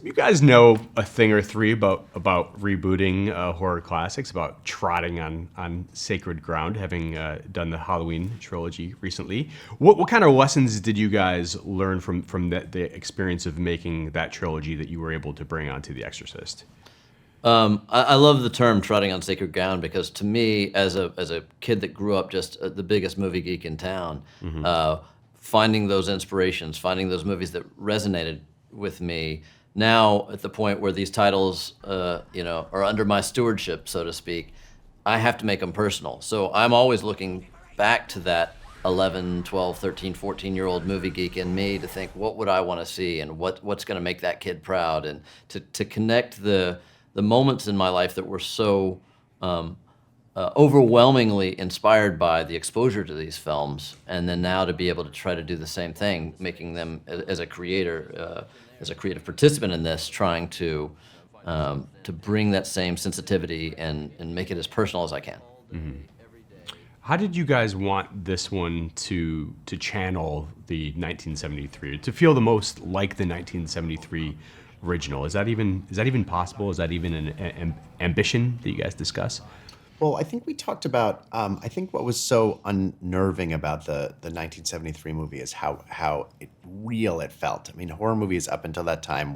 you guys know a thing or three about rebooting horror classics, about trotting on sacred ground, having done the Halloween trilogy recently. What kind of lessons did you guys learn from the experience of making that trilogy that you were able to bring onto The Exorcist? I love the term "trotting on sacred ground" because to me, as a kid that grew up just the biggest movie geek in town, finding those inspirations, finding those movies that resonated with me. Now at the point where these titles, are under my stewardship, so to speak, I have to make them personal. So I'm always looking back to that 11, 12, 13, 14-year-old movie geek in me to think, what would I want to see and what's going to make that kid proud, and to connect the moments in my life that were so overwhelmingly inspired by the exposure to these films, and then now to be able to try to do the same thing, making them as a creator, as a creative participant in this, trying to bring that same sensitivity and make it as personal as I can. How did you guys want this one to channel the 1973, to feel the most like the 1973 original? Is that even possible? Is that even an ambition that you guys discuss? Well, I think we talked about, I think what was so unnerving about the 1973 movie is how real it felt. I mean, horror movies up until that time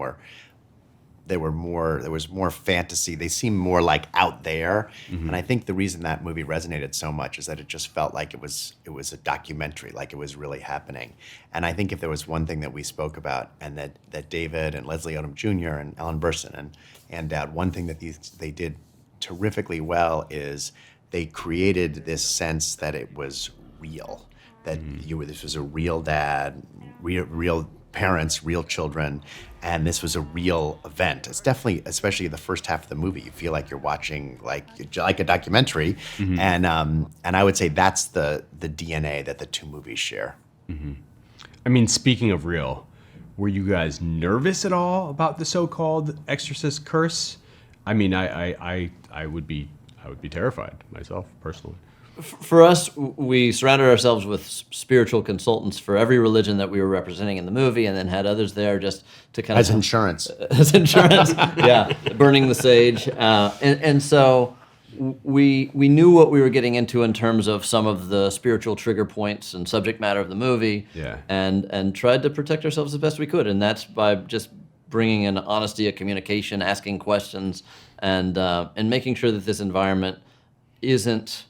there was more fantasy. They seemed more like out there. And I think the reason that movie resonated so much is that it just felt like it was a documentary, like it was really happening. And I think if there was one thing that we spoke about, and that David and Leslie Odom Jr. and Ellen Burstyn and Dad, one thing that they did terrifically well is they created this sense that it was real, that this was a real dad, real parents, real children, and this was a real event. It's definitely, especially the first half of the movie, you feel like you're watching like a documentary, and I would say that's the DNA that the two movies share. I mean, speaking of real, were you guys nervous at all about the so-called Exorcist curse? I mean, I would be terrified myself personally. For us, we surrounded ourselves with spiritual consultants for every religion that we were representing in the movie, and then had others there just to kind of As insurance. As insurance, yeah, burning the sage, and so we knew what we were getting into in terms of some of the spiritual trigger points and subject matter of the movie, and tried to protect ourselves as best we could, and that's by just bringing in honesty of communication, asking questions, and making sure that this environment isn't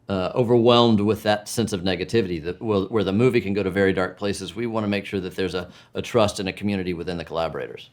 overwhelmed with that sense of negativity, where the movie can go to very dark places. We want to make sure that there's a trust and a community within the collaborators.